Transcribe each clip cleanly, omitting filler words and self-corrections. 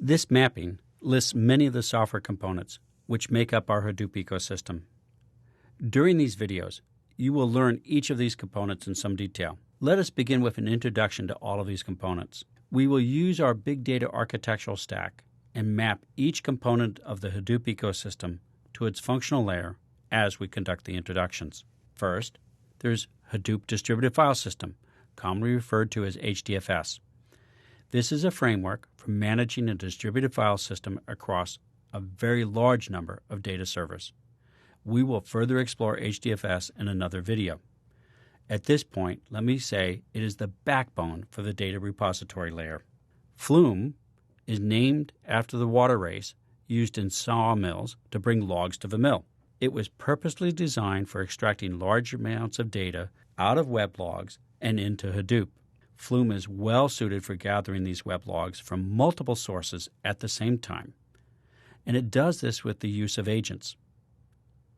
This mapping lists many of the software components which make up our Hadoop ecosystem. During these videos, you will learn each of these components in some detail. Let us begin with an introduction to all of these components. We will use our big data architectural stack and map each component of the Hadoop ecosystem to its functional layer as we conduct the introductions. First, there's Hadoop Distributed File System, commonly referred to as Hdfs. This is a framework for managing a distributed file system across a very large number of data servers. We will further explore Hdfs in another video. At this point, let me say it is the backbone for the data repository layer. Flume is named after the water race used in sawmills to bring logs to the mill. It was purposely designed for extracting large amounts of data out of web logs and into Hadoop. Flume is well suited for gathering these web logs from multiple sources at the same time, and it does this with the use of agents.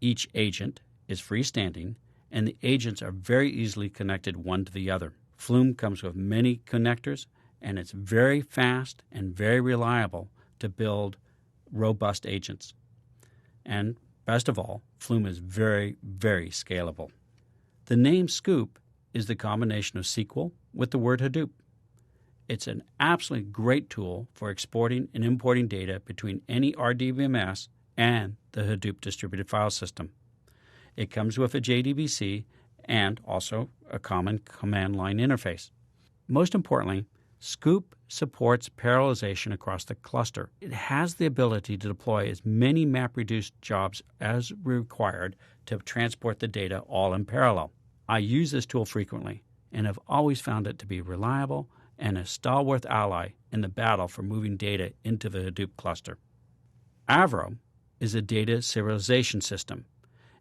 Each agent is freestanding, and the agents are very easily connected one to the other. Flume comes with many connectors, and it's very fast and very reliable to build robust agents. And best of all, Flume is very, very scalable. The name Scoop is the combination of SQL with the word Hadoop. It's an absolutely great tool for exporting and importing data between any RDBMS and the Hadoop distributed file system. It comes with a JDBC and also a common command line interface. Most importantly, Scoop supports parallelization across the cluster. It has the ability to deploy as many MapReduce jobs as required to transport the data all in parallel. I use this tool frequently and have always found it to be reliable and a stalwart ally in the battle for moving data into the Hadoop cluster. Avro is a data serialization system,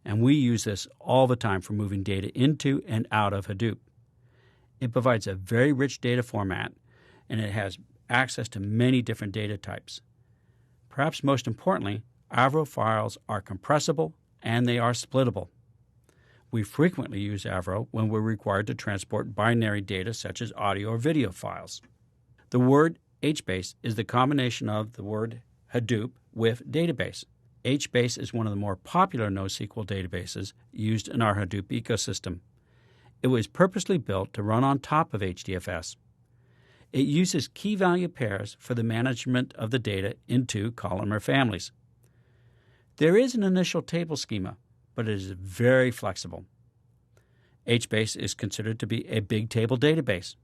and we use this all the time for moving data into and out of Hadoop. It provides a very rich data format, and it has access to many different data types. Perhaps most importantly, Avro files are compressible and they are splittable. We frequently use Avro when we're required to transport binary data such as audio or video files. The word Hbase is the combination of the word Hadoop with database. Hbase is one of the more popular NoSQL databases used in our Hadoop ecosystem. It was purposely built to run on top of Hdfs. It uses key value pairs for the management of the data into columnar families. There is an initial table schema, but it is very flexible. Hbase is considered to be a big table database,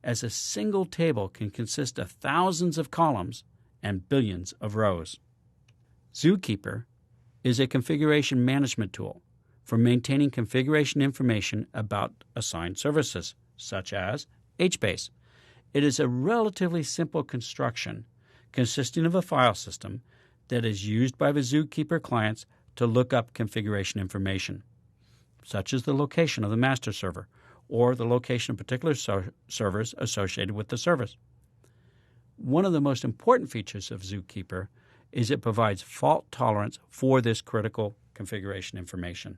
as a single table can consist of thousands of columns and billions of rows. Zookeeper is a configuration management tool for maintaining configuration information about assigned services, such as Hbase. It is a relatively simple construction consisting of a file system that is used by the Zookeeper clients to look up configuration information, such as the location of the master server or the location of particular servers associated with the service. One of the most important features of Zookeeper is it provides fault tolerance for this critical configuration information.